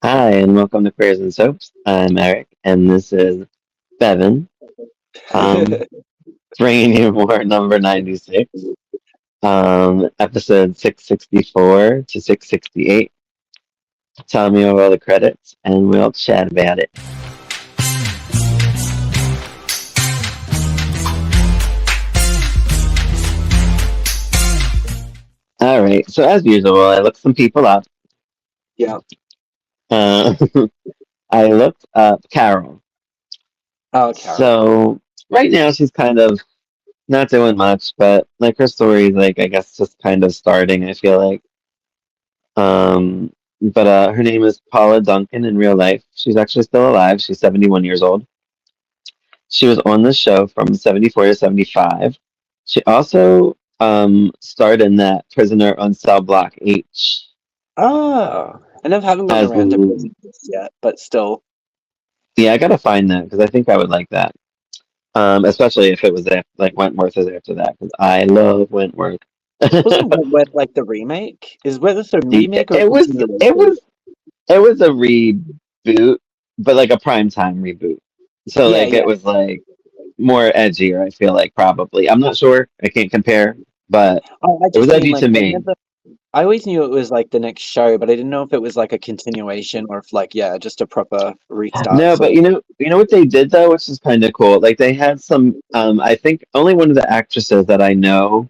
Hi, and welcome to Prayers and Soaps. I'm Eric, and this is Bevan, um, bringing you more number 96, episode 664 to 668. Tell me all the credits, and we'll chat about it. All right, so as usual, I looked some people up. Yeah. Uh, I looked up Carol. Oh, Carol. So right now she's kind of not doing much, but like her story's like I guess just kind of starting. I feel like. But her name is Paula Duncan in real life. She's actually still alive. She's 71 years old. She was on the show from 74 to 75. She also starred in that Prisoner on Cell Block H Oh, I never haven't gotten as around to prison yet, but still. yeah, I gotta find that because I think I would like that. Especially if it was like Wentworth is after that because I love Wentworth. Wasn't Wentworth like the remake? Is Wentworth a it, remake or a it was it continuation? was it was a reboot, but like a primetime reboot. So Yeah, like it yeah. was like more edgier, I feel like probably. I'm not sure. I can't compare, but Oh, I it was just mean edgy like to me. I always knew it was like the next show, but I didn't know if it was like a continuation or if like yeah, just a proper restart No, sort but of. you know what they did though, which is kind of cool. Like they had some I think only one of the actresses that I know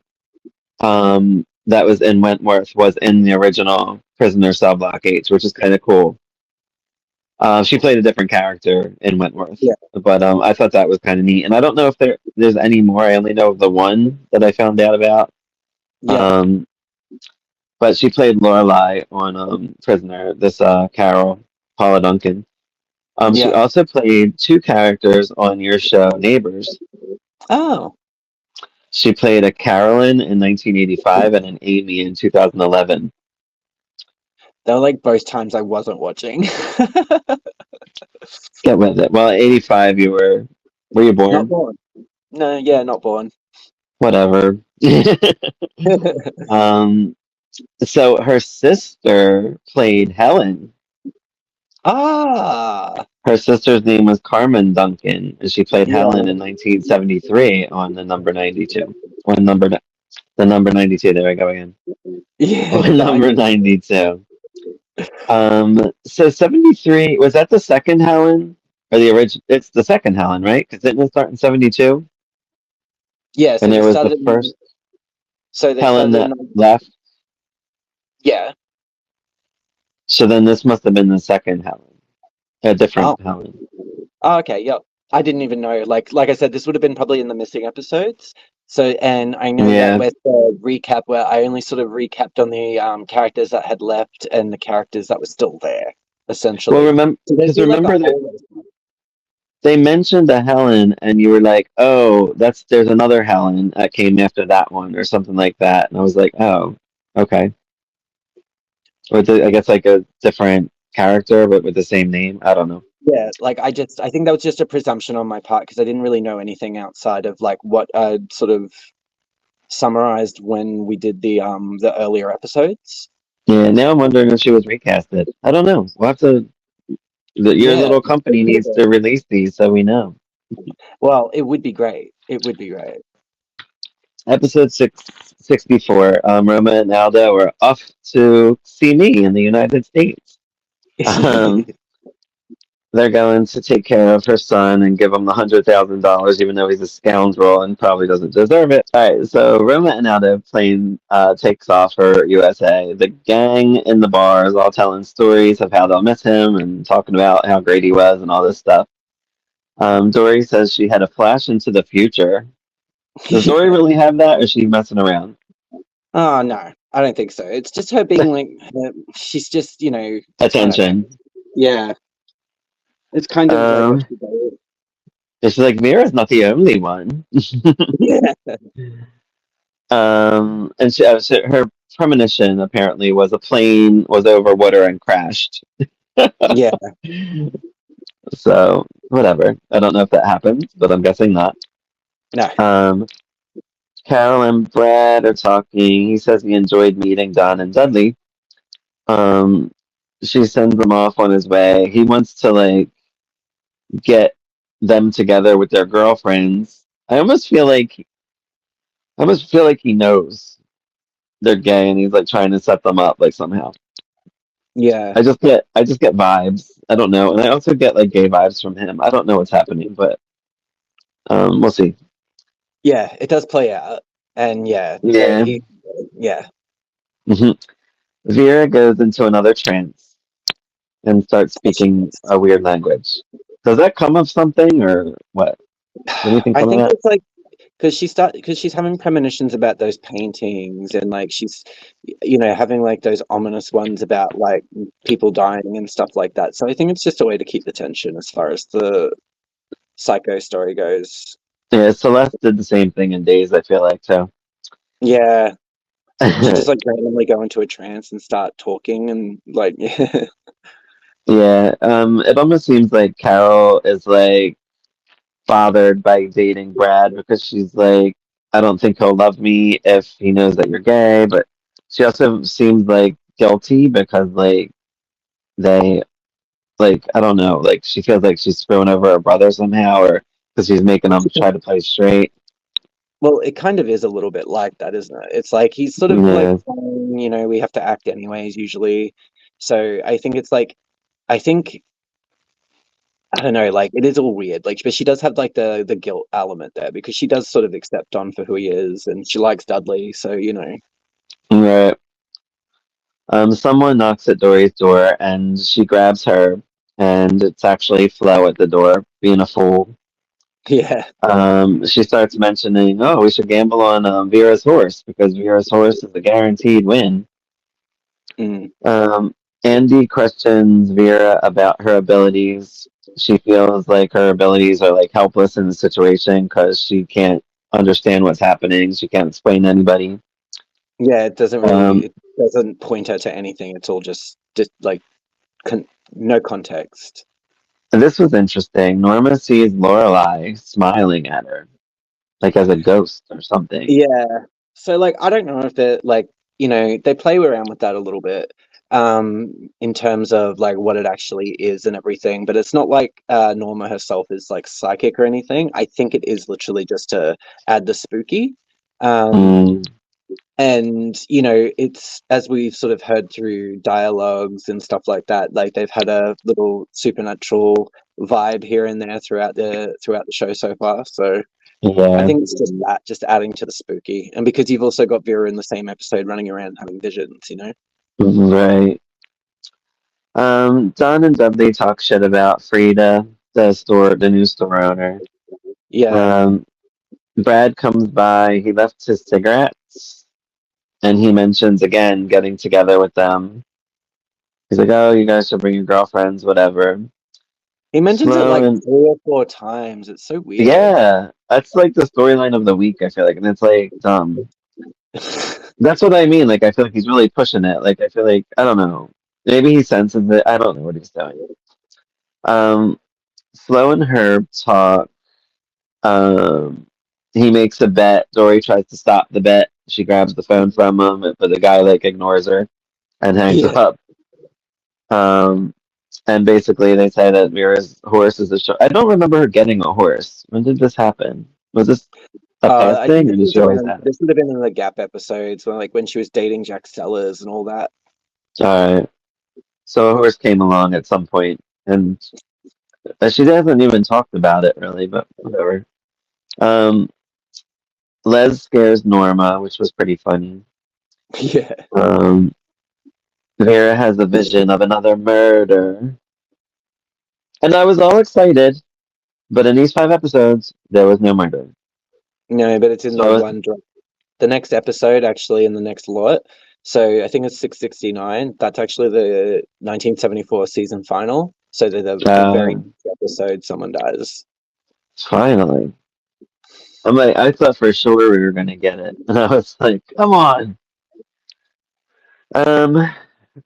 that was in Wentworth was in the original Prisoner Cell Block H, which is kind of cool. She played a different character in Wentworth, Yeah, but I thought that was kind of neat. And I don't know if there's any more. I only know of the one that I found out about. yeah, Um, but she played Lorelai on Prisoner. This Carol Paula Duncan. She yeah. also played two characters on your show, Neighbors. Oh, She played a Carolyn in 1985 and an Amy in 2011. they were like both times I wasn't watching. Get with it. Well, 85, were you Not born? born. No, yeah, not born. Whatever. um, So her sister played Helen. Ah, Her sister's name was Carmen Duncan, and she played Helen yeah, in 1973 on the number 92. On the number 92. There I go again. yeah. On number 92. So 73 was that the second Helen or the original? It's the second Helen, right? Because didn't it start in 72? Yeah, And so they there was the started in first so they Helen started in that left. yeah. So then this must have been the second Helen, a different Oh. Helen. Oh, okay, yep. I didn't even know. Like I said, this would have been probably in the missing episodes. So and I know that Yeah. with the recap where I only sort of recapped on the characters that had left and the characters that were still there, Well, essentially. So there'd be like a remember that whole they mentioned a Helen, and you were like, "Oh, there's another Helen that came after that one, or something like that." And I was like, "Oh, okay." Or I guess like a different character, but with the same name. I don't know. yeah, like I think that was just a presumption on my part because I didn't really know anything outside of like what sort of summarized when we did the earlier episodes. Yeah, now I'm wondering if she was recasted. I don't know. We'll have to. Your Yeah, little company needs to release these so we know. well, it would be great. It would be great. Episode 664. Roma and Aldo are off to see me in the United States. Um, they're going to take care of her son and give him the $100,000, even though he's a scoundrel and probably doesn't deserve it. All right, so Roma and Aldo plane takes off for USA. The gang in the bar is all telling stories of how they'll miss him and talking about how great he was and all this stuff. Dory says she had a flash into the future. Does Dory really have that, or is she messing around? Oh no, I don't think so. It's just her being like she's just, I don't know. Attention. Yeah. It's kind of like what Um, she does. she's like, Mira's not the only one. Yeah. And her premonition apparently was a plane was over water and crashed. Yeah. So whatever. I don't know if that happened, but I'm guessing not. No. Um, Carol and Brad are talking. He says he enjoyed meeting Don and Dudley. Um, she sends him off on his way. He wants to like get them together with their girlfriends. I almost feel like he knows they're gay and he's like trying to set them up like somehow. Yeah, I just get vibes. I don't know. And I also get like gay vibes from him. I don't know what's happening, but we'll see. yeah, it does play out, and yeah, Yeah. yeah, hmm Vera goes into another trance and starts speaking a weird language. Does that come of something or what? Does anything I come of think that? it's like because she's having premonitions about those paintings, and like she's having like those ominous ones about like people dying and stuff like that. So I think it's just a way to keep the tension as far as the psycho story goes. Yeah, Celeste did the same thing in Days, I feel like, so. Yeah, she just like randomly go into a trance and start talking and like yeah. Yeah, it almost seems like Carol is like bothered by dating Brad because she's like, I don't think he'll love me if he knows that you're gay, but she also seems like guilty because like they like I don't know, like she feels like she's screwing over her brother somehow or because she's making him try to play straight. Well, it kind of is a little bit like that, isn't it? It's like he's sort of like, Yeah, we have to act anyways, usually. So I think it's like, I think, I don't know, like it is all weird. Like, but she does have like the guilt element there because she does sort of accept Don for who he is, and she likes Dudley. So right. Someone knocks at Dory's door and she grabs her, and it's actually Flo at the door being a fool. yeah, She starts mentioning, "Oh, we should gamble on Vera's horse because Vera's horse is a guaranteed win." mm, Um, Andy questions Vera about her abilities. She feels like her abilities are like helpless in the situation because she can't understand what's happening. She can't explain to anybody. yeah. Um, It doesn't point her to anything. It's all just like no context. and this was interesting. Norma sees Lorelai smiling at her, like as a ghost or something. Yeah. So like I don't know if they're like, they play around with that a little bit in terms of like what it actually is and everything, but it's not like Norma herself is like psychic or anything. I think it is literally just to add the spooky. Um Mm, and it's as we've sort of heard through dialogues and stuff like that, like they've had a little supernatural vibe here and there throughout the show so far. So I yeah, think it's just that, just adding to the spooky. And because you've also got Vera in the same episode running around having visions. right. Don and Dudley talk shit about Frida, the new store owner. Yeah. Um, Brad comes by. He left his cigarettes, and he mentions again getting together with them. He's like, "Oh, you guys should bring your girlfriends, whatever." He mentions it Slow like and 3 or 4 times. It's so weird. yeah, that's like the storyline of the week. I feel like, and it's like, that's what I mean. Like, I feel like he's really pushing it. Like, I feel like I don't know. Maybe he senses it. I don't know what he's doing. Um, Flo and Herb talk. Um, he makes a bet. Dory tries to stop the bet. She grabs the phone from him, but the guy like ignores her and hangs Yeah. up. Um, and basically, they say that Mira's horse is a show. I don't remember her getting a horse. When did this happen? Was this a past I think thing, or did she always have it? this would have been in the Gap episodes when she was dating Jack Sellers and all that. All right. So a horse came along at some point, and she hasn't even talked about it really, but whatever. Um, Les scares Norma, which was pretty funny. Yeah. Um, Vera has a vision of another murder. And I was all excited, but in these 5 episodes, there was no murder. No, but it's in the So, one drop. The next episode, actually, in the next lot. So I think it's 669. That's actually the 1974 season final. So the very uh, next episode, someone dies. finally. I'm like, I thought for sure we were going to get it. And I was like, come on. Um,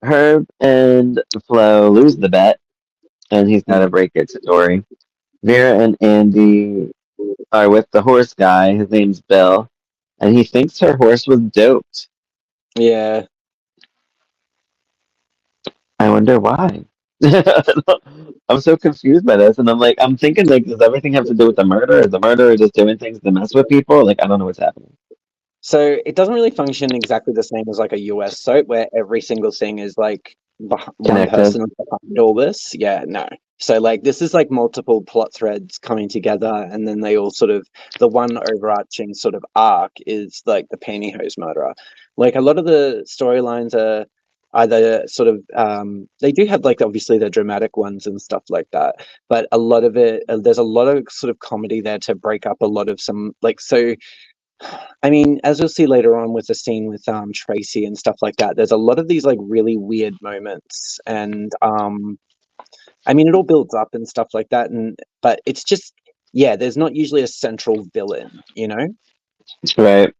Herb and Flo lose the bet, and he's got to Mm. break it to Dory. Vera and Andy are with the horse guy. His name's Bill, and he thinks her horse was doped. Yeah. I wonder why. I'm so confused by this, and I'm like, I'm thinking like, does everything have to do with the murder? Is the murderer just doing things to mess with people? Like, I don't know what's happening. So it doesn't really function exactly the same as like a US soap where every single thing is like one Connected, person behind all this. Yeah, no. So like this is like multiple plot threads coming together, and then they all sort of the one overarching sort of arc is like the pantyhose murderer. Like a lot of the storylines are either sort of they do have like obviously the dramatic ones and stuff like that, but a lot of it there's a lot of sort of comedy there to break up a lot of some like so I mean, as you'll see later on with the scene with Tracy and stuff like that, there's a lot of these like really weird moments, and I mean, it all builds up and stuff like that, and but it's just yeah, there's not usually a central villain, you know. right?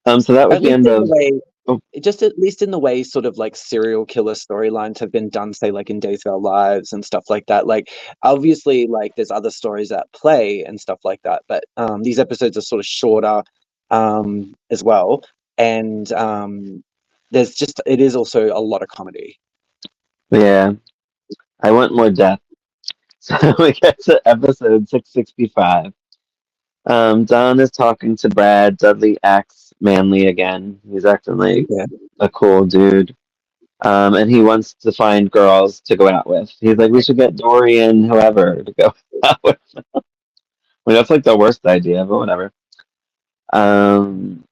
So that was At the least end in the of. way, Oh, just at least in the way, sort of like serial killer storylines have been done, say like in Days of Our Lives and stuff like that. Like obviously, like there's other stories at play and stuff like that, but these episodes are sort of shorter as well, and there's just it is also a lot of comedy. yeah, I want more death. So we get to episode 665. Don is talking to Brad. Dudley acts manly again. He's acting like Yeah, a cool dude. And he wants to find girls to go out with. He's like, we should get Dory and whoever to go out with. I mean, that's like the worst idea, but whatever. Um,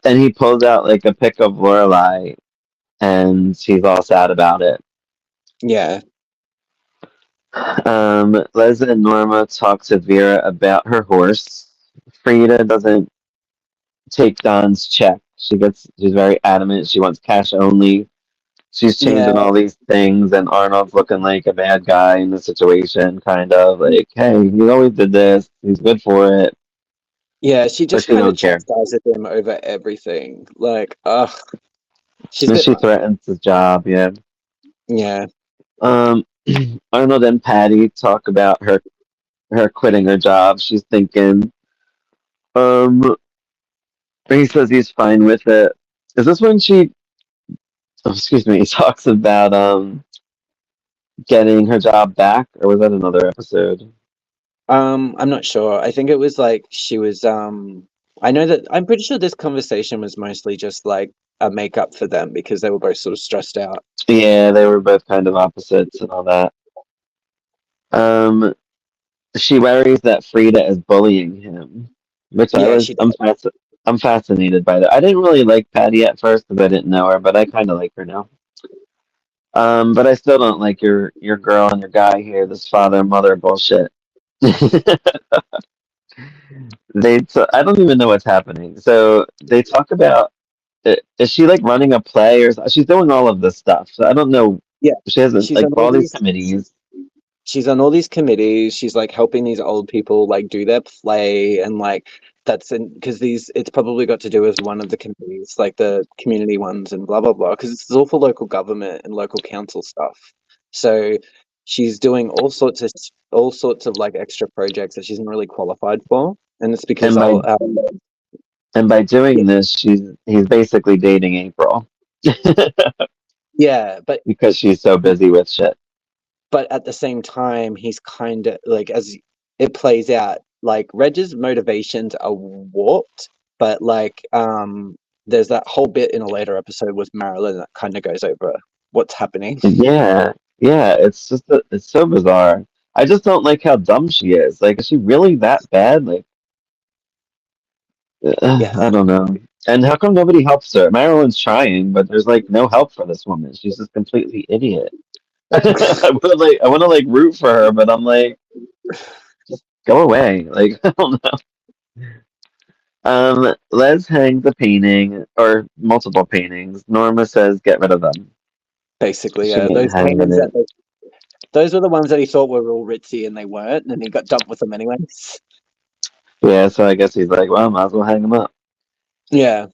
and he pulls out like a pic of Lorelai, and he's all sad about it. yeah, Les and Norma talk to Vera about her horse. Frida doesn't take Don's check. She's very adamant. She wants cash only. She's yeah, changing all these things, and Arnold's looking like a bad guy in the situation, kind of like, hey, he always did this. He's good for it, yeah. She but just she kind of don't care. chastises him over everything. Like, ugh, she's a And bit she much. threatens his job. Yeah. Yeah, Um, Arnold and Patty talk about her quitting her job. She's thinking. Um, he says he's fine with it. Is this when she? Oh, excuse me. He talks about getting her job back, or was that another episode? I'm not sure. I think it was like she was I know that I'm pretty sure this conversation was mostly just like a makeup for them because they were both sort of stressed out. Yeah, they were both kind of opposites and all that. Um, she worries that Frida is bullying him, which Yeah, she I'm fascinated by that. I didn't really like Patty at first because I didn't know her, but I kind of like her now. But I still don't like your girl and your guy here. This father and mother bullshit. I don't even know what's happening. So they talk about is she like running a play or she's doing all of this stuff. So I don't know. yeah, She hasn't she's like on all all these these committees. she's on all these committees. She's like helping these old people like do their play and like that's in because these it's probably got to do with one of the committees, like the community ones and blah blah blah. Because it's all for local government and local council stuff. So she's doing all sorts of like extra projects that she isn't really qualified for, and it's because And by I'll and by yeah, doing this, he's basically dating April yeah, because she's so busy with shit. but at the same time, he's kind of like as it plays out, like Reg's motivations are warped, but like there's that whole bit in a later episode with Marilyn that kind of goes over what's happening. Yeah, yeah. It's so bizarre. I just don't like how dumb she is. Like, is she really that bad? Like, Yeah. I don't know. And how come nobody helps her? Marilyn's trying, but there's like no help for this woman. She's just completely idiot. I want to like root for her, but I'm like, go away. Like, I don't know. Les hangs a painting or multiple paintings. Norma says get rid of them. Basically, She yeah. ain't Those hanging paintings it. those were the ones that he thought were all ritzy and they weren't, and he got dumped with them anyways. Yeah, so I guess he's like, well, might as well hang them up. Yeah.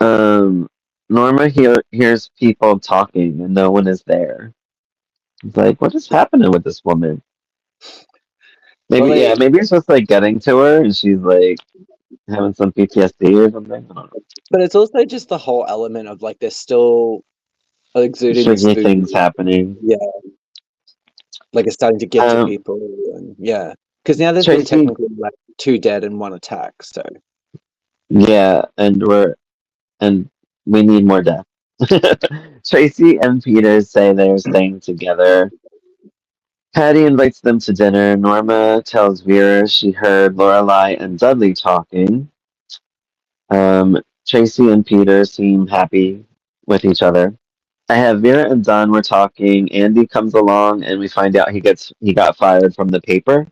Um, Norma hears people talking and no one is there. It's like, what is happening with this woman? Well Maybe, yeah, they maybe it's just like getting to her and she's like, having some PTSD or something. I don't know. But it's also just the whole element of like they're still exuding this Freaky voodoo. things happening. Yeah, like it's starting to get to Um, people. And yeah, because now there's been Tracy, technically like two dead and one attack. So yeah, and we need more death. Tracy and Peter say they're staying together. Patty invites them to dinner. Norma tells Vera she heard Lorelai and Dudley talking. Tracy and Peter seem happy with each other. I have Vera and Don were talking. Andy comes along and we find out he got fired from the paper.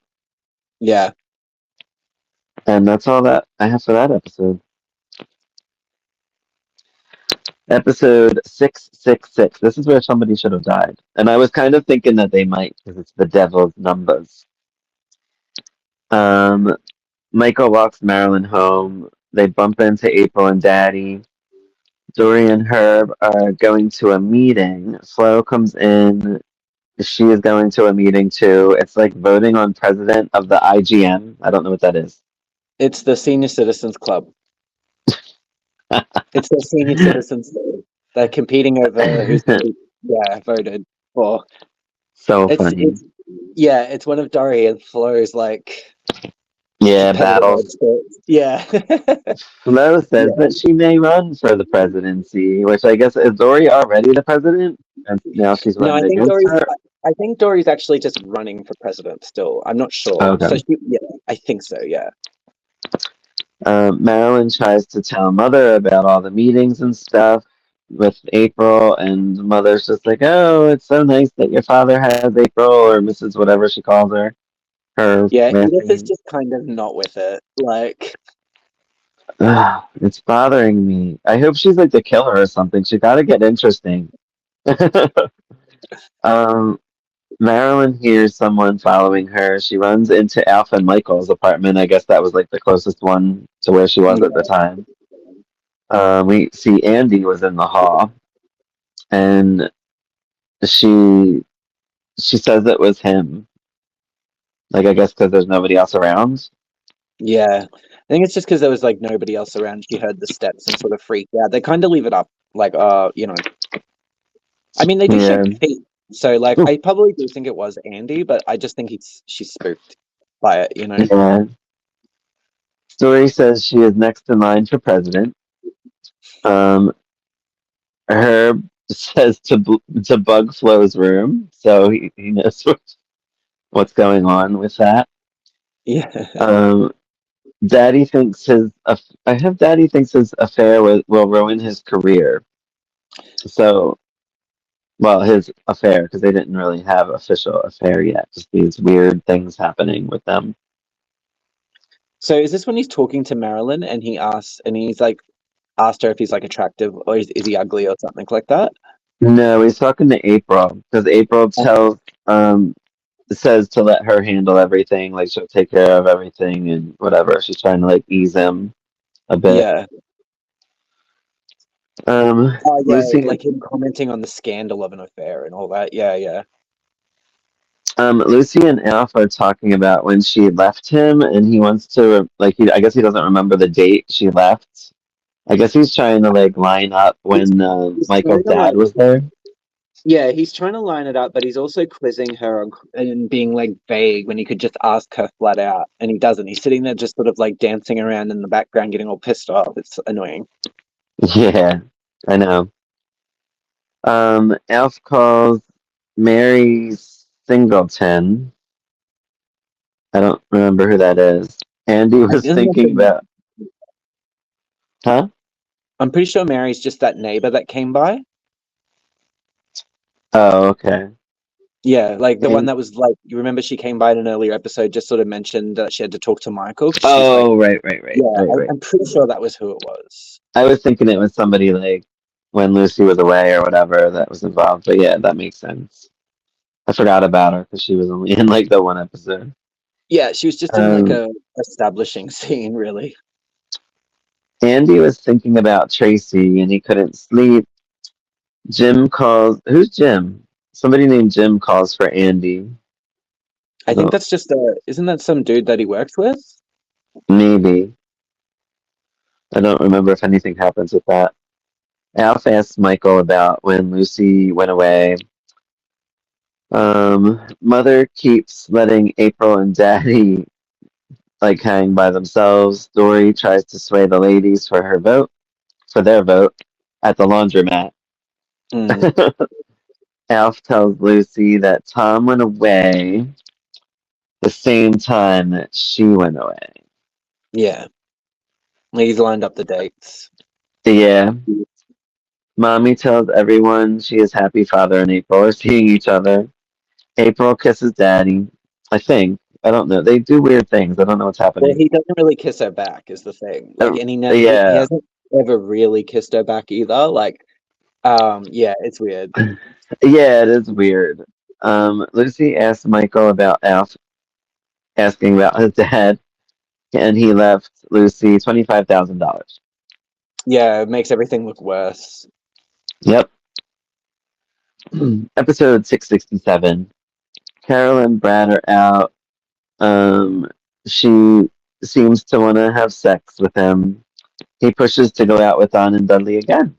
yeah, And that's all that I have for that episode. Episode 666. This is where somebody should have died. And I was kind of thinking that they might because it's the devil's numbers. Um, Michael walks Marilyn home. They bump into April and Daddy. Dory and Herb are going to a meeting. Flo comes in. She is going to a meeting too. It's like voting on president of the IGM. I don't know what that is. it's the Senior Citizens Club. It's the Senior Citizens. They're competing over who's going to be voted for. So funny. It's yeah, it's one of Dory and Flo's like Yeah, competitive battles. experts. Yeah, Flo says yeah. that she may run for the presidency, which I guess is Dory already the president? And now she's No, running against her? I think Dory's actually just running for president still. I'm not sure. So Okay. yeah, I think so. Yeah, Marilyn tries to tell Mother about all the meetings and stuff with April, and Mother's just like, "Oh, it's so nice that your father has April or Mrs. whatever she calls her, her yeah. last Edith is name." just kind of not with it. Like, Ugh, it's bothering me. I hope she's like the killer or something. She got to get interesting. um, Marilyn hears someone following her. She runs into Alpha and Michael's apartment. I guess that was like the closest one to where she was at the yeah, time. We see Andy was in the hall, and she she says it was him. Like I guess because there's nobody else around. yeah. I think it's just because there was like nobody else around. She heard the steps and sort of freaked out. They kind of leave it up, like, I mean, they do show Yeah, feet, so like, I probably do think it was Andy, but I just think she's spooked by it. yeah. Story says she is next in line for president. Um, Herb says to bug Flo's room, so he knows what's going on with that. Yeah, Um, Daddy thinks I have Daddy thinks his affair will ruin his career. So, well, his affair because they didn't really have official affair yet. Just these weird things happening with them. so is this when he's talking to Marilyn and he's like asked her if he's like attractive or is he ugly or something like that? No, he's talking to April because April um says to let her handle everything, like she'll take care of everything and whatever. She's trying to like ease him a bit. Yeah. Oh yeah, Lucy like him commenting on the scandal of an affair and all that. Yeah, yeah. Lucy and Alf are talking about when she left him, and he wants to like I guess he doesn't remember the date she left. I guess he's trying to like line up when He's Michael's trying to dad like was there. yeah, he's trying to line it up, but he's also quizzing her and being like vague when he could just ask her flat out, and he doesn't. He's sitting there just sort of like dancing around in the background, getting all pissed off. It's annoying. Yeah, I know. Alf calls Mary Singleton. I don't remember who that is. Andy was Isn't that thinking about, huh? I'm pretty sure Mary's just that neighbor that came by. Oh, okay. Yeah, like the one And that was like, you remember she came by in an earlier episode, just sort of mentioned that she had to talk to Michael because she's like, oh, right, right, right, yeah, right, right. I'm pretty sure that was who it was. I was thinking it was somebody like when Lucy was away or whatever that was involved. But yeah, that makes sense. I forgot about her because she was only in like the one episode. Yeah, she was just in like Um, a establishing scene, really. Andy was thinking about Tracy and he couldn't sleep. Jim calls. Who's Jim? Somebody named Jim calls for Andy. I think Oh, that's just isn't that some dude that he works with? maybe. I don't remember if anything happens with that. Alf asks Michael about when Lucy went away. Mother keeps letting April and Daddy like hang by themselves. Dory tries to sway the ladies for their vote at the laundromat. Mm, Alf tells Lucy that Tom went away the same time that she went away. yeah, he's lined up the dates. Yeah, Mommy tells everyone she is happy Father and April are seeing each other. April kisses Daddy. I think. I don't know. They do weird things. I don't know what's Well, happening. he doesn't really kiss her back, is the thing. Like, and he Yeah. hasn't ever really kissed her back either. Like, yeah, it's weird. Yeah, it is weird. Lucy asks Michael about Alf asking about his dad, and he left Lucy $25,000. Yeah, it makes everything look worse. Yep. Episode 667. Carol and Brad are out. Um, she seems to want to have sex with him. He pushes to go out with Don and Dudley again.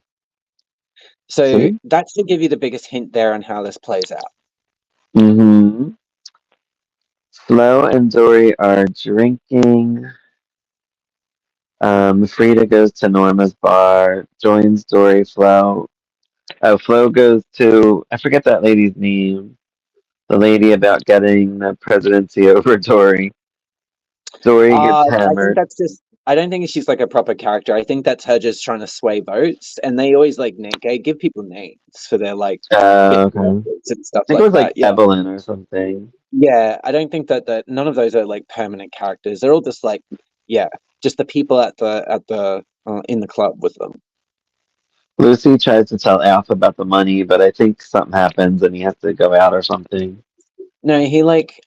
So See? that should give you the biggest hint there on how this plays out. Mm-hmm. Flo and Dory are drinking. Frida goes to Norma's bar, joins Dory, Flo. Oh, Flo goes to, I forget that lady's name. The lady about getting the presidency over Dory. Dory gets I think hammered. that's just. I don't think she's like a proper character. I think that's her just trying to sway votes, and they always like give people names for their like Okay. I and stuff think it like was like that. Yeah, Evelyn or something. yeah. I don't think that none of those are like permanent characters. They're all just like, yeah, just the people at the in the club with them. Lucy tries to tell Alf about the money, but I think something happens and he has to go out or something. No, he like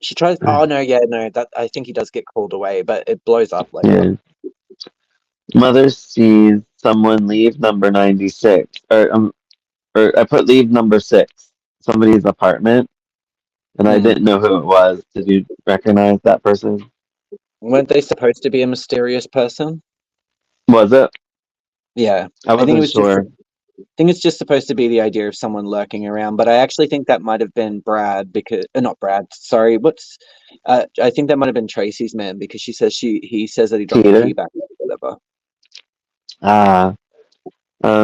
she tries. Oh no, yeah, no. That I think he does get called away, but it blows up later. Yeah. Mother sees someone leave number 96, or I put leave number 6, somebody's apartment, and I Mm. didn't know who it was. Did you recognize that person? Weren't they supposed to be a mysterious person? Was it? Yeah, I I think it wasn't was just. sure. I think it's just supposed to be the idea of someone lurking around, but I actually think that might have been Brad because not Brad. Sorry, what's? I think that might have been Tracy's man because he says that he dropped the key Peter. back or whatever. Ah,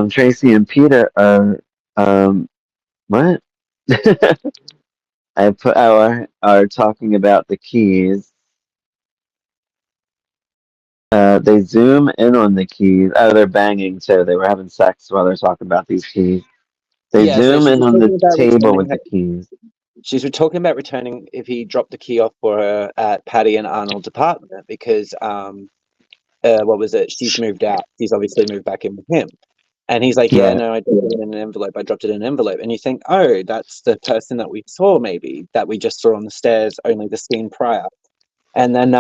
Tracy and Peter are, what? are talking about the keys. They zoom in on the keys. Oh, they're banging too. They were having sex while they're talking about these keys. They Yeah, so zoom she's in on the talking about table with returning the keys. She's talking about returning if he dropped the key off for her at Patty and Arnold's apartment because what was it? She's moved out. She's obviously moved back in with him. And he's like, yeah, Right. no, I dropped it in an envelope. I dropped it in an envelope. And you think, oh, that's the person that we saw, maybe that we just saw on the stairs, only the scene prior. And then,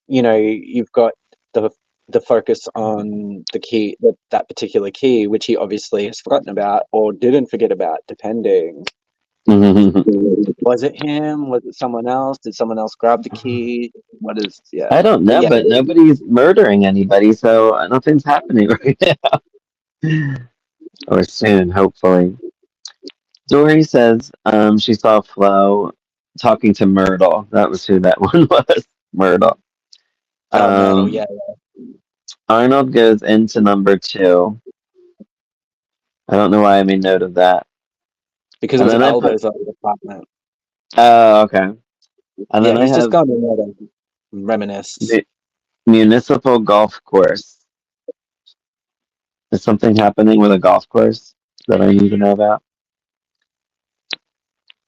you've got the the focus on the key, that particular key, which he obviously has forgotten about or didn't forget about, depending. Was it him? Was it someone else? Did someone else grab the key? What is, yeah. I don't But know, yeah, but nobody's murdering anybody, so nothing's happening right now. Or soon, hopefully. Dory says she saw Flo talking to Myrtle. That was who that one was. Myrtle. Myrtle, Um, yeah, Arnold goes into number 2. I don't know why I made note of that. because it And was then I put, Aldo's other apartment. oh, okay. And Yeah, then I he's just have gone in there to reminisce. the municipal golf course. Is something happening with a golf course that I need to know about?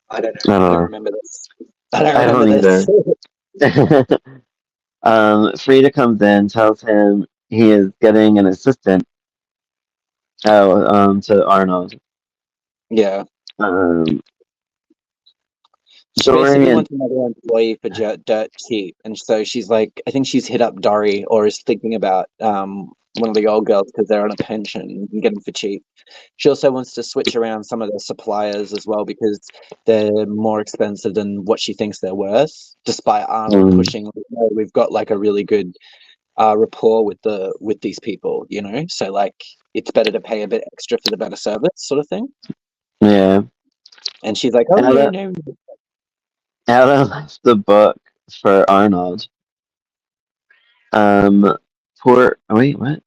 I don't know. I I don't don't know. remember this. I don't I remember don't this. either. Frida comes in, tells him he is getting an assistant. Oh, to Arnold. Yeah. Um, She basically Dorian. wants another employee for dirt cheap, and so she's like, I think she's hit up Dory or is thinking about one of the old girls because they're on a pension and can get them for cheap. She also wants to switch around some of the suppliers as well because they're more expensive than what she thinks they're worth. Despite Arnold Um, pushing, like, no, we've got like a really good rapport with these people, you know. So like, it's better to pay a bit extra for the better service, sort of thing. Yeah. And she's like, "Oh no, Ella, no." Ella left the book for Arnold. Um, wait, what?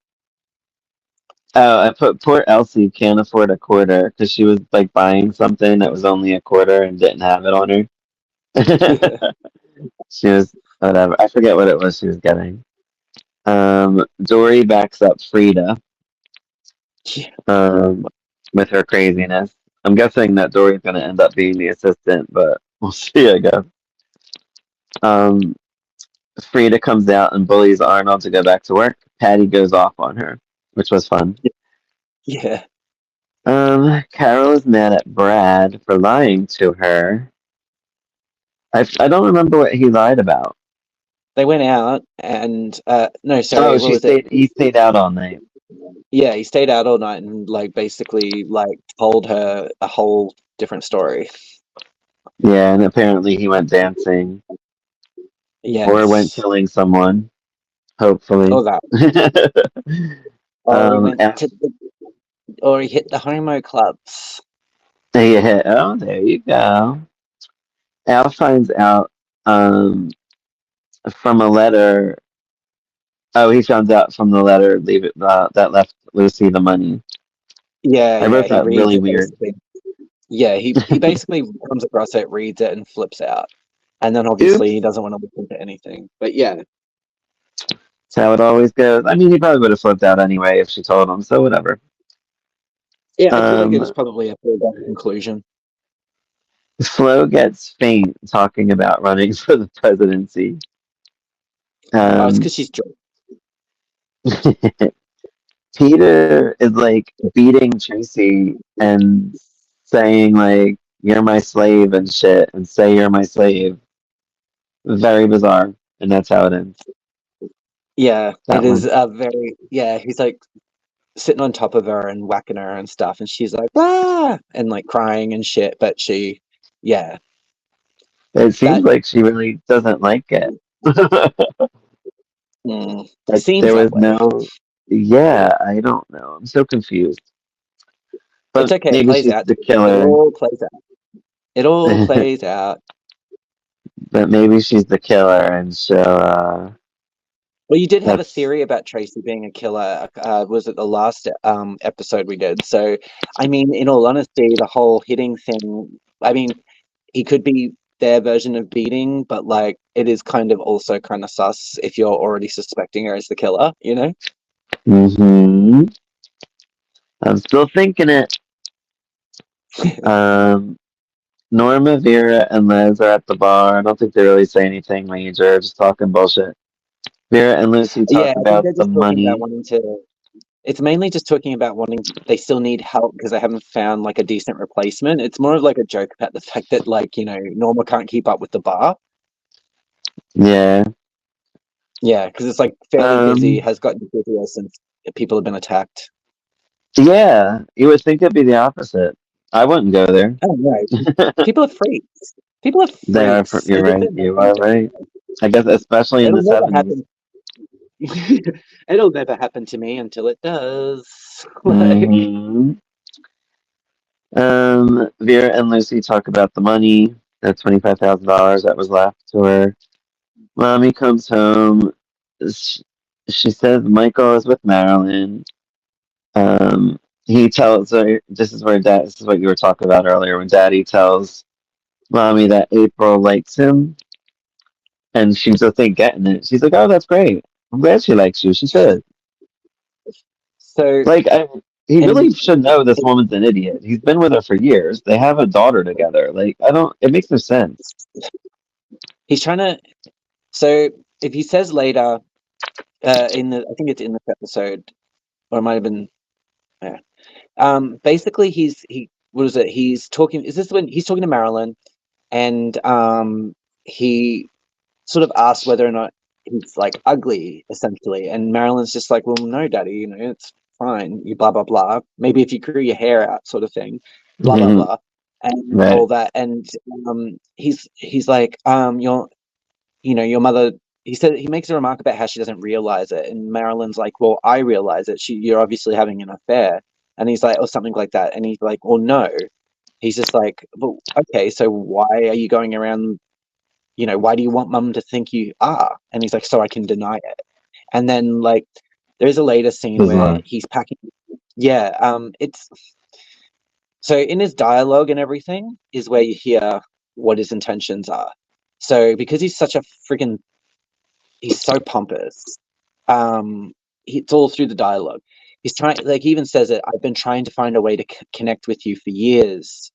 Oh, I put poor Elsie can't afford a quarter because she was like buying something that was only a quarter and didn't have it on her. Yeah, She was whatever. I forget what it was she was getting. Dory backs up Frida yeah, um, with her craziness. I'm guessing that Dory's going to end up being the assistant, but we'll see, I guess. Um, Frida comes out and bullies Arnold to go back to work. Patty goes off on her, which was fun. yeah. Carol is mad at Brad for lying to her. I don't remember what he lied about. They went out, and no, Oh, sorry, what was it? he stayed out all night. Yeah, he stayed out all night and like basically like told her a whole different story. Yeah, and apparently he went dancing or went Yes, killing someone, hopefully. all that. Or he went F, to or he hit the homo clubs. yeah, oh, there you go. Al finds out from a letter. Oh, he found out from the letter that left Lucy the money. Yeah, I yeah, wrote he that reads really it weird. basically. Yeah, he basically comes across it, reads it, and flips out. And then obviously he Oops. doesn't want to listen to anything. But yeah, That's how it always goes. I mean, he probably would have flipped out anyway if she told him, so whatever. yeah, I feel like it was Um, probably a foregone conclusion. Flo gets faint talking about running for the presidency. Oh, it's Um, because she's drunk. Peter is like beating Tracy and saying like you're my slave and shit and say you're my slave. Very bizarre. And that's how it ends. Yeah, it That is one. a very yeah. He's like sitting on top of her and whacking her and stuff, and she's like ah and like crying and shit. But she, yeah, It seems that like she really doesn't like it. Like seems there that was way. no yeah, I don't know. I'm so confused. It's But okay. It maybe plays she's out. the It killer. all plays out. It all plays out. But maybe she's the killer and she'll Well, you did have a that's theory about Tracy being a killer. Was it the last episode we did? So, I mean, in all honesty, the whole hitting thing. I mean, he could be their version of beating, but like it is kind of also kind of sus if you're already suspecting her as the killer, you know? hmm I'm still thinking it. Um Norma, Vera, and Liz are at the bar. I don't think they really say anything major, just talking bullshit. Vera and Lucy Yeah, talk I think about they're the just talking about money. wanting to. It's mainly just talking about wanting. They still need help because they haven't found like a decent replacement. It's more of like a joke about the fact that like Norma can't keep up with the bar. Yeah. Yeah, because it's like fairly busy. Um Has gotten busier since people have been attacked. yeah, you would think it'd be the opposite. I wouldn't go there. I don't know. People are freaks. People are They are freaks. you're They think right. they're You nothing. are right. I guess especially in It'll the never 70s. happen. It'll never happen to me until it does. Like, hmm Vera and Lucy talk about the money, the $25,000 that was left to her. Mommy comes home. She, she says Michael is with Marilyn. He tells her this is where dad. This is what you were talking about earlier when Daddy tells Mommy that April likes him, and she just ain't getting it. She's like, "Oh, that's great. I'm glad she likes you. She should." so, Like, he and really should know this woman's an idiot. He's been with her for years. They have a daughter together. Like, I don't. It makes no sense. he's trying to. So, if he says later, I think it's in this episode, or it might have been, yeah. Basically, what is it? He's talking. Is this when he's talking to Marilyn, and he sort of asks whether or not he's like ugly, essentially, and Marilyn's just like, well, no, Daddy, it's fine. You blah blah blah. Maybe if you grew your hair out, sort of thing, blah blah blah, and Right. all that. And he's like, your mother he said he makes a remark about how she doesn't realize it, and Marilyn's like, "Well, I realize it. You're obviously having an affair," and he's like, or something like that, and he's like, "Well, no." He's just like, "Well, okay, so why are you going around? Why do you want Mum to think you are?" And he's like, "So I can deny it." And then like, there's a later scene where Bizarre. he's packing. Yeah, it's so in his dialogue and everything is where you hear what his intentions are. So because he's such a freaking he's so pompous. It's all through the dialogue. He's trying, like, he even says it. I've been trying to find a way to connect with you for years,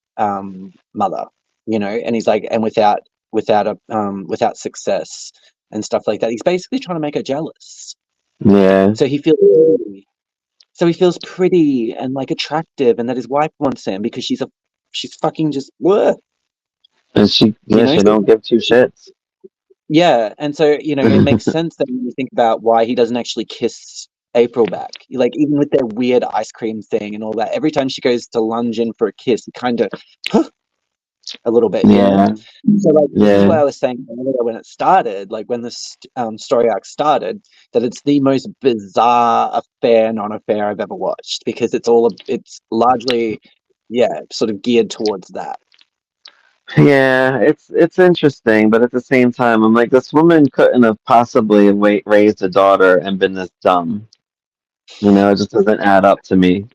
mother. And he's like, and without success and stuff like that. He's basically trying to make her jealous. Yeah. So he feels pretty. So he feels pretty and like attractive, and that his wife wants him because she's fucking just bleh, And she So don't give two shits. yeah, and so it makes sense that when you think about why he doesn't actually kiss April back. Like even with their weird ice cream thing and all that, every time she goes to lunge in for a kiss, he kind of a little bit, Yeah. So like this is Yeah. why I was saying earlier when it started, like when this story arc started, that it's the most bizarre affair, non-affair I've ever watched because it's largely, yeah, sort of geared towards that. Yeah, it's interesting, but at the same time, I'm like, this woman couldn't have possibly raised a daughter and been this dumb. It just doesn't add up to me.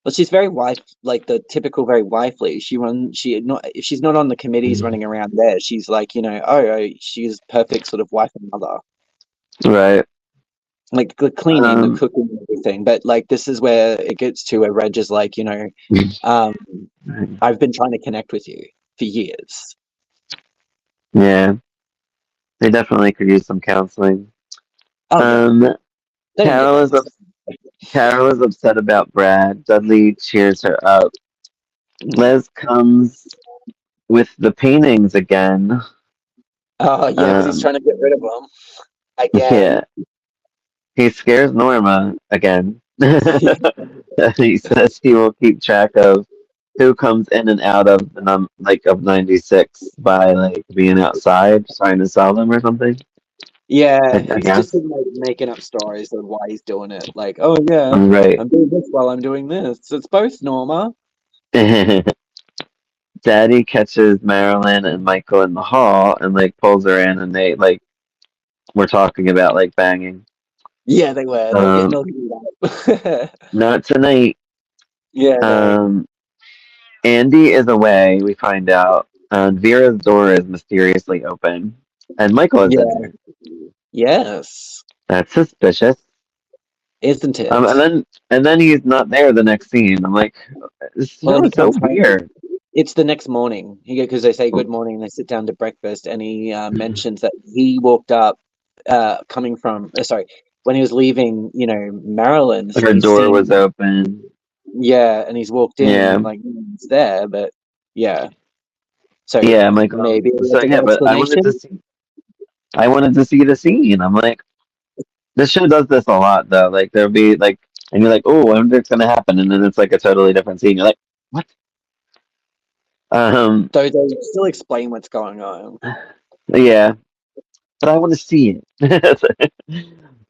Well, she's very wife, like the typical very wifely. She not if she's not on the committees running around there, she's like, she's perfect sort of wife and mother. Right. Like the cleaning, the Um, cooking, and everything. But like this is where it gets to where Reg is like, um, I've been trying to connect with you for years. yeah, they definitely could use some counseling. Oh yeah, Um, they don't get Carol that. is up, Carol is upset about Brad. Dudley cheers her up. Les comes with the paintings again. Oh yeah, because he's Um, trying to get rid of them again. yeah, he scares Norma again. He says he will keep track of who comes in and out of the of 96 by like being outside trying to sell them or something. Yeah, I he's just guess. been like making up stories of why he's doing it. Like, oh yeah, Right. I'm doing this while I'm doing this. It's both, Norma. Daddy catches Marilyn and Michael in the hall and like pulls her in and they like were talking about like banging. Yeah, they were. They were getting Um, all heated up. Not tonight. Yeah, no. Um, Andy is away, we find out. And Vera's door is mysteriously open. And Michael is in Yeah. there. Yes. That's suspicious. Isn't Um, it? and then and then he's not there the next scene. I'm like, this Well, show he is so comes home. weird. It's the next morning. Because they say good morning, they sit down to breakfast, and he mentions that he walked up, coming from. Sorry, when he was leaving, Maryland's, Her he's door was seen. open. Yeah, and he's walked in, Yeah. and like no one's there, but yeah. So Yeah, Michael. maybe So that's a yeah, good but explanation. I wanted to see the scene. I'm like, this show does this a lot though. Like there'll be like and you're like, oh, I wonder what's gonna happen, and then it's like a totally different scene. You're like, what? Um, So they still explain what's going on. yeah, but I want to see it.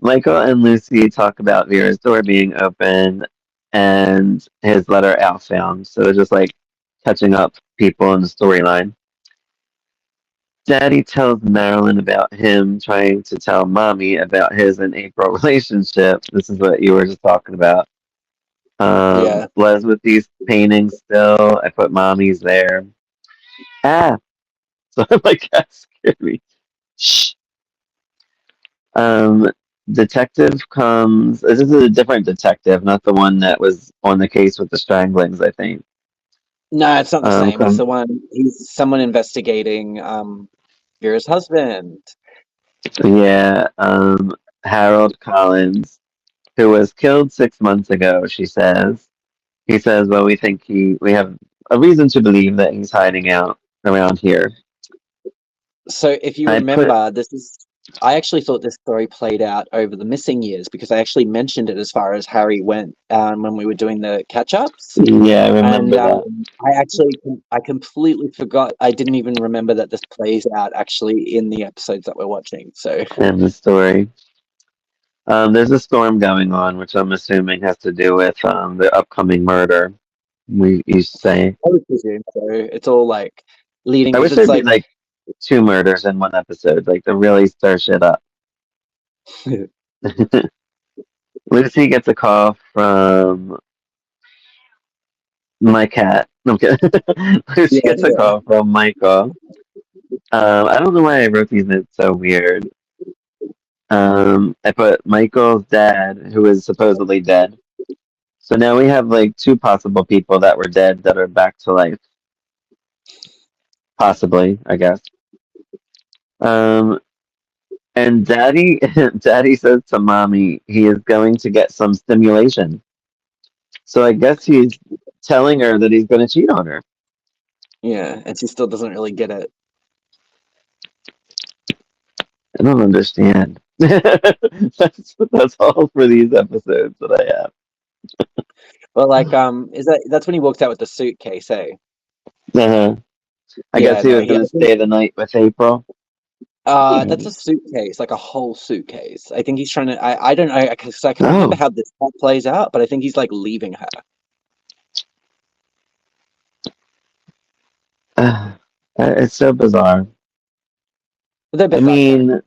Michael and Lucy talk about Vera's door being open and his letter Al found. So it's just like catching up people in the storyline. Daddy tells Marilyn about him trying to tell Mommy about his and April relationship. This is what you were just talking about. Yeah. Les with these paintings still. I put Mommy's there. Ah, so I'm like, that scared me. Shh. Um, Detective comes. This is a different detective, not the one that was on the case with the stranglings, I think. No, it's not the same. It's Come, the one. He's someone investigating Vera's husband. yeah, Harold Collins, who was killed 6 months ago, she says. He says, well, we have a reason to believe that he's hiding out around here. So if you I put, remember, this is I actually thought this story played out over the missing years because I actually mentioned it as far as Harry went when we were doing the catch-ups. Yeah, I And remember that I completely forgot. I didn't even remember that this plays out actually in the episodes that we're watching. So in the story. There's a storm going on, which I'm assuming has to do with the upcoming murder. We used to say. I would presume so. It's all like leading I because wish it's there'd be like like two murders in one episode, like to really stir shit up. Lucy gets a call from my cat. No, I'm kidding. Lucy yeah, gets a call from Michael. I don't know why I wrote these notes so weird. I put Michael's dad, who is supposedly dead. So now we have like two possible people that were dead that are back to life. Possibly, I guess. Um, and Daddy, Daddy says to Mommy he is going to get some stimulation. So I guess he's telling her that he's going to cheat on her. yeah, and she still doesn't really get it. I don't understand. That's all for these episodes that I have. But like, is that's when he walks out with the suitcase, eh? Uh-huh. I guess Yeah, he no, was he. going I to think stay the night with April. that's a suitcase, like a whole suitcase. I think he's trying to. I don't know because I can't remember Oh, how this part plays out, but I think he's like leaving her. it's so bizarre. But they're I bizarre characters. mean,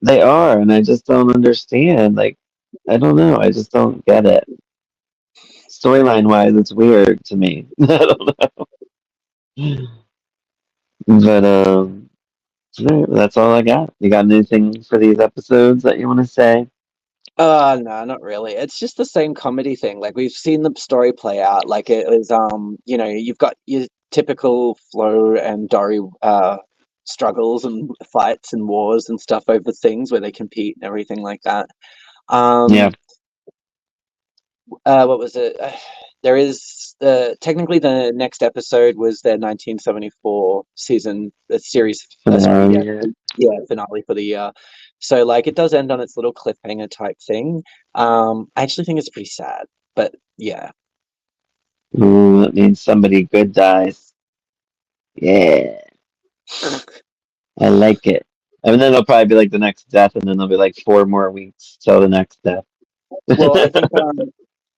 they are, and I just don't understand. Like, I don't know. I just don't get it. Storyline wise, it's weird to me. I don't know. But that's all I got. You got anything for these episodes that you want to say? No, not really. It's just the same comedy thing. Like we've seen the story play out. Like it was, you've got your typical Flo and Dory struggles and fights and wars and stuff over things where they compete and everything like that. Yeah, Um, what was it? There is technically the next episode was their 1974 season series. Sorry, finale. yeah, Yeah. yeah, finale for the year. So like it does end on its little cliffhanger type thing. I actually think it's pretty sad, but yeah. Ooh, that means somebody good dies. Yeah, I like it. And then it'll probably be like the next death, and then there'll be like 4 more weeks till the next death. Well,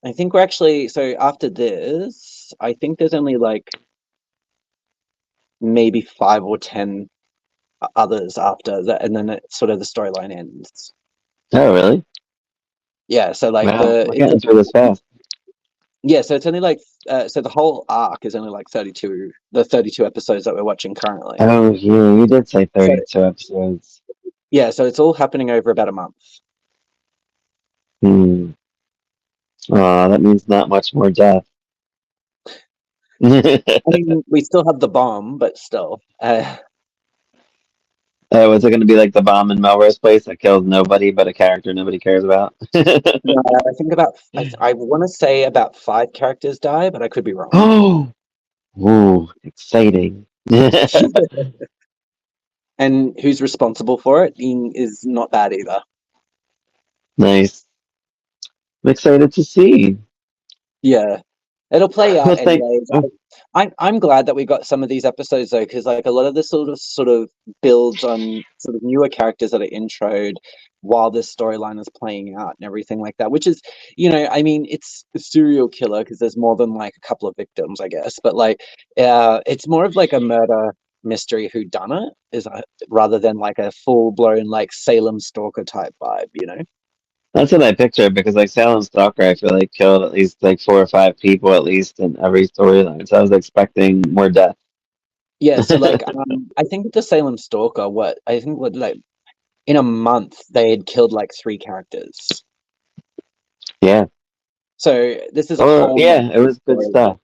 I think we're actually so after this, I think there's only like maybe 5 or 10 others after that, and then it sort of the storyline ends. Oh, really? Yeah, so like Wow, we're getting through this fast. yeah, so it's only like so the whole arc is only like 32, the 32 episodes that we're watching currently. Oh, yeah, you did say So 32 episodes. yeah, so it's all happening over about a month. Hmm. Aw, that means not much more death. I mean, we still have the bomb, but still. Was it going to be like the bomb in Melrose Place that kills nobody but a character nobody cares about? No, I think about I want to say about 5 characters die, but I could be wrong. Oh, ooh, exciting. And who's responsible for it is not bad either. Nice. I'm excited to see. Yeah, it'll play out Well, thank. anyways. Oh, I'm glad that we got some of these episodes though, because like a lot of this sort of builds on sort of newer characters that are introed while this storyline is playing out and everything like that. Which is, I mean, it's a serial killer because there's more than like a couple of victims, I guess. But like, it's more of like a murder mystery who done it is rather than like a full blown like Salem stalker type vibe. that's what I pictured because like Salem Stalker, I feel like killed at least like 4 or 5 people at least in every storyline. So I was expecting more death. Yeah, so like I think the Salem Stalker, what I think what like in a month they had killed like 3 characters. Yeah. So this is a Or whole yeah, it nother was good story. stuff.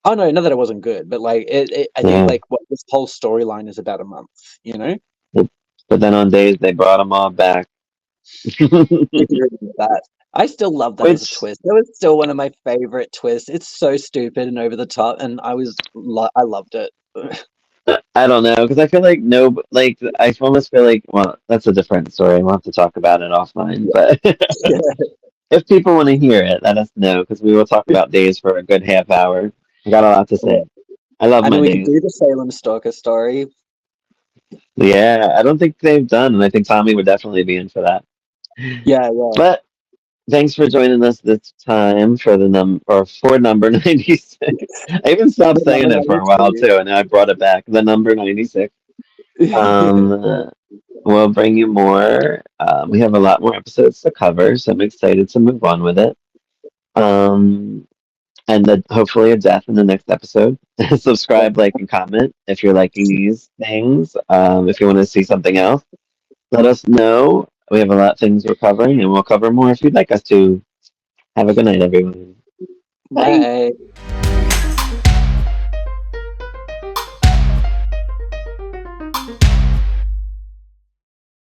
Oh no, not that it wasn't good, but like I think Yeah. like what this whole storyline is about a month, you know? But then on days they brought them all back. That I still love that as a Which twist. That was still one of my favorite twists. It's so stupid and over the top, and I loved it. I don't know because I feel like no, like I almost feel like well, that's a different story. We'll have to talk about it offline. But if people want to hear it, let us know because we will talk about days for a good half hour. I got a lot to Yeah. say. I love I my mean, we could days. do the Salem Stalker story. Yeah, I don't think they've done, and I think Tommy would definitely be in for that. Yeah, yeah. But thanks for joining us this time for the for number 96. I even stopped The number saying it for a while 92. too, and now I brought it back. The number 96. Um, we'll bring you more. We have a lot more episodes to cover, so I'm excited to move on with it. Um, and hopefully a death in the next episode. Yeah. Subscribe, like, and comment if you're liking these things. If you want to see something else, let us know. We have a lot of things we're covering, and we'll cover more if you'd like us to. Have a good night, everyone. Bye. Bye.